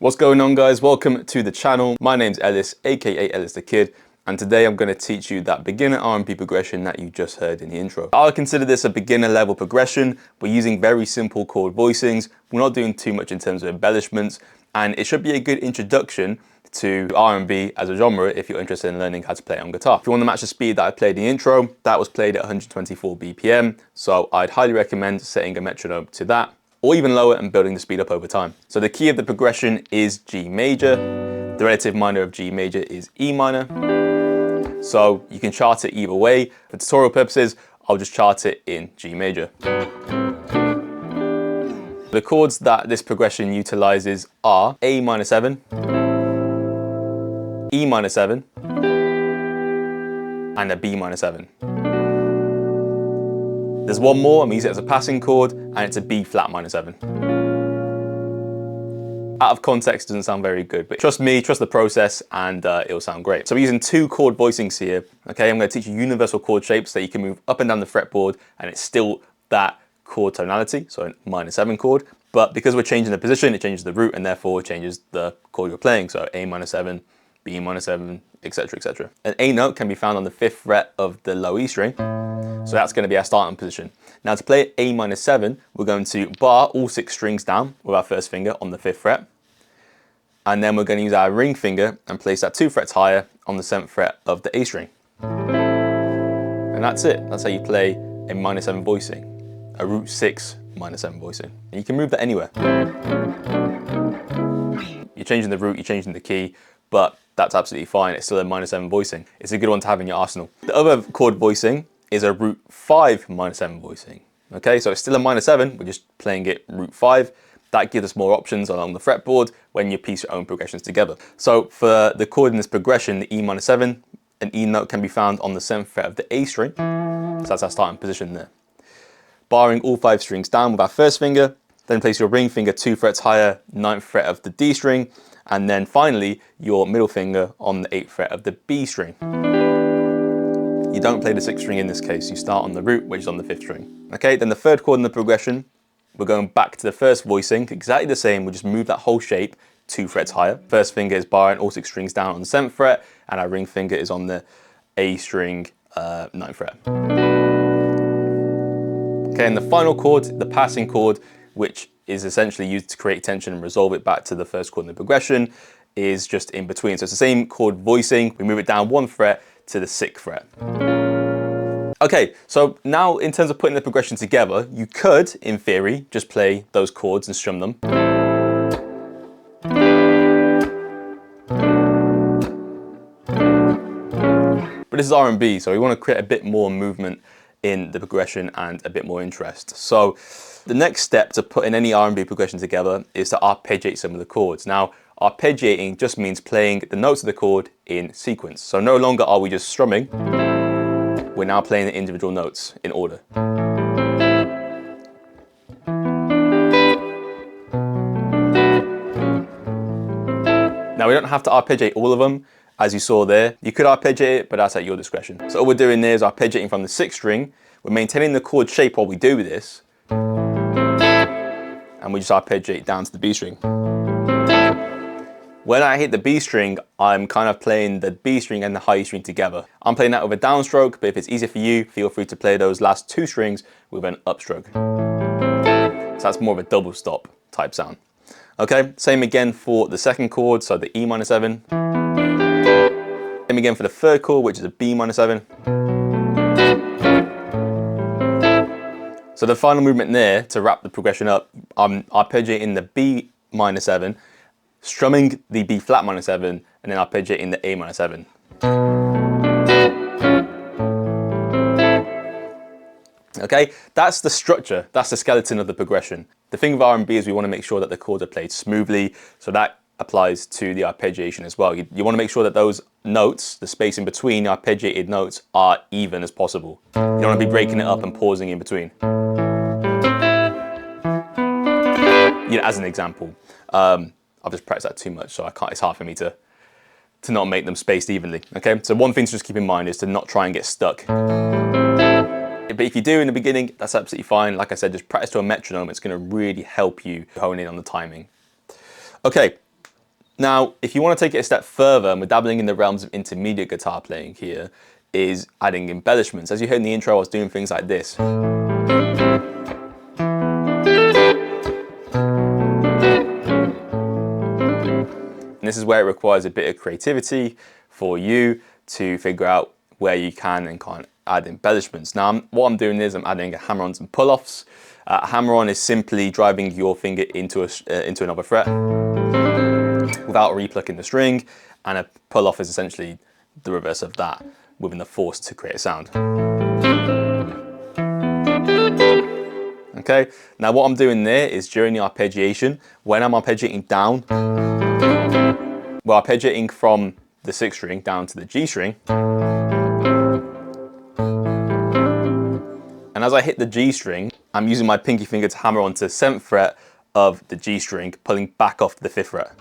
What's going on, guys? Welcome to the channel. My name's Ellis, aka Ellis the Kid, and today I'm going to teach you that beginner R&B progression that you just heard in the intro. I would consider this a beginner level progression. We're using very simple chord voicings. We're not doing too much in terms of embellishments, and it should be a good introduction to R&B as a genre if you're interested in learning how to play it on guitar. If you want to match the speed that I played in the intro, that was played at 124 BPM, so I'd highly recommend setting a metronome to that, or even lower and building the speed up over time. So the key of the progression is G major. The relative minor of G major is E minor. So you can chart it either way. For tutorial purposes, I'll just chart it in G major. The chords that this progression utilizes are A minor 7, E minor 7, and a B minor 7. There's one more, I'm using it as a passing chord, and it's a B flat minor 7. Out of context doesn't sound very good, but trust me, trust the process, and it'll sound great. So we're using two chord voicings here. Okay, I'm going to teach you universal chord shapes that you can move up and down the fretboard, and it's still that chord tonality, so a minor 7 chord. But because we're changing the position, it changes the root, and therefore it changes the chord you're playing. So A minor 7, B minor 7, etc., etc. An A note can be found on the 5th fret of the low E string. So that's going to be our starting position. Now to play A minor 7, we're going to bar all 6 strings down with our first finger on the 5th fret. And then we're going to use our ring finger and place that 2 frets higher on the 7th fret of the A string. And that's it. That's how you play a minor 7 voicing, a root 6 minor 7 voicing. And you can move that anywhere. You're changing the root, you're changing the key, but that's absolutely fine. It's still a minor 7 voicing. It's a good one to have in your arsenal. The other chord voicing is a root 5 minor 7 voicing. Okay, so it's still a minor 7, we're just playing it root 5. That gives us more options along the fretboard when you piece your own progressions together. So for the chord in this progression, the E minor 7, an E note can be found on the 7th fret of the A string. So that's our starting position there. Barring all 5 strings down with our first finger, then place your ring finger 2 frets higher, 9th fret of the D string, and then finally your middle finger on the 8th fret of the B string. You don't play the 6th string in this case, you start on the root, which is on the 5th string. Okay, then the third chord in the progression, we're going back to the first voicing, exactly the same, we just move that whole shape 2 frets higher. First finger is barring all 6 strings down on the 7th fret, and our ring finger is on the A string, 9th fret. Okay, and the final chord, the passing chord, which is essentially used to create tension and resolve it back to the first chord in the progression, is just in between. So it's the same chord voicing, we move it down 1 fret to the 6th fret. Okay, so now in terms of putting the progression together, you could, in theory, just play those chords and strum them. But this is R&B, so we want to create a bit more movement in the progression and a bit more interest. So the next step to putting any R&B progression together is to arpeggiate some of the chords. Now, arpeggiating just means playing the notes of the chord in sequence. So no longer are we just strumming, we're now playing the individual notes in order. Now we don't have to arpeggiate all of them, as you saw there. You could arpeggiate it, but that's at your discretion. So all we're doing there is arpeggiating from the 6th string. We're maintaining the chord shape while we do this, and we just arpeggiate down to the B string. When I hit the B string, I'm kind of playing the B string and the high E string together. I'm playing that with a downstroke, but if it's easier for you, feel free to play those last 2 strings with an upstroke. So that's more of a double stop type sound. Okay, same again for the second chord, so the E minor 7. Same again for the third chord, which is a B minor 7. So the final movement there, to wrap the progression up, I'm arpeggiating the B minor 7, strumming the B flat minor 7, and then arpeggiating the A minor 7. Okay, that's the structure, that's the skeleton of the progression. The thing with R&B is we want to make sure that the chords are played smoothly, so that applies to the arpeggiation as well. You want to make sure that those notes, the space in between arpeggiated notes, are even as possible. You don't want to be breaking it up and pausing in between. You know, as an example, I've just practiced that too much, so it's hard for me to not make them spaced evenly. Okay, so one thing to just keep in mind is to not try and get stuck. But if you do in the beginning, that's absolutely fine. Like I said, just practice to a metronome. It's going to really help you hone in on the timing. Okay, Now, if you want to take it a step further, and we're dabbling in the realms of intermediate guitar playing here, is adding embellishments. As you heard in the intro, I was doing things like this. And this is where it requires a bit of creativity for you to figure out where you can and can't add embellishments. Now, what I'm doing is I'm adding hammer-ons and pull-offs. A hammer-on is simply driving your finger into another fret without replucking the string, and a pull-off is essentially the reverse of that, within the force to create a sound. Okay, now what I'm doing there is during the arpeggiation, when I'm arpeggiating down, we're arpeggiating from the 6th string down to the G string. And as I hit the G string, I'm using my pinky finger to hammer onto the 7th fret of the G string, pulling back off to the 5th fret.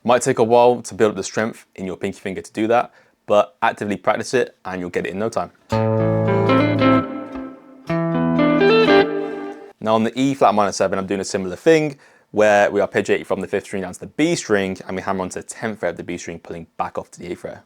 Might take a while to build up the strength in your pinky finger to do that, but actively practice it and you'll get it in no time. Now on the E flat minor 7, I'm doing a similar thing where we arpeggiate from the 5th string down to the B string and we hammer onto the 10th fret of the B string, pulling back off to the 8th fret.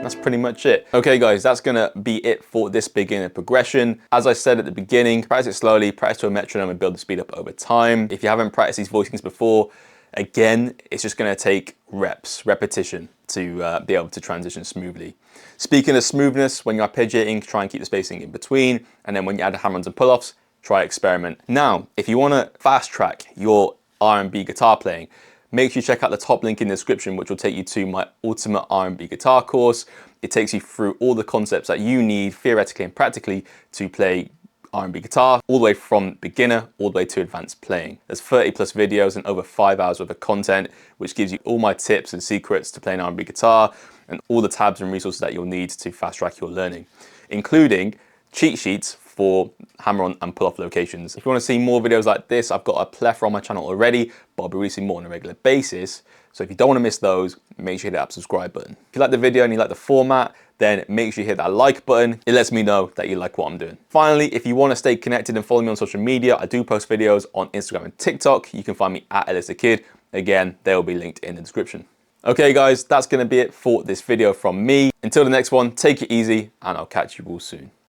That's pretty much it. Okay guys, that's gonna be it for this beginner progression. As I said at the beginning, practice it slowly, practice to a metronome and build the speed up over time. If you haven't practiced these voicings before, again, it's just gonna take repetition to be able to transition smoothly. Speaking of smoothness, when you're arpeggiating, try and keep the spacing in between, and then when you add hammer-ons and pull-offs, try experiment. Now, if you wanna fast track your R&B guitar playing, make sure you check out the top link in the description, which will take you to my Ultimate R&B Guitar course. It takes you through all the concepts that you need, theoretically and practically, to play R&B guitar, all the way from beginner all the way to advanced playing. There's 30+ videos and over 5 hours worth of content, which gives you all my tips and secrets to playing R&B guitar and all the tabs and resources that you'll need to fast track your learning, including cheat sheets for hammer-on and pull-off locations. If you want to see more videos like this, I've got a plethora on my channel already, but I'll be releasing more on a regular basis. So if you don't want to miss those, make sure you hit that subscribe button. If you like the video and you like the format, then make sure you hit that like button. It lets me know that you like what I'm doing. Finally, if you want to stay connected and follow me on social media, I do post videos on Instagram and TikTok. You can find me at Ellis the Kid. Again, they will be linked in the description. Okay guys, that's going to be it for this video from me. Until the next one, take it easy and I'll catch you all soon.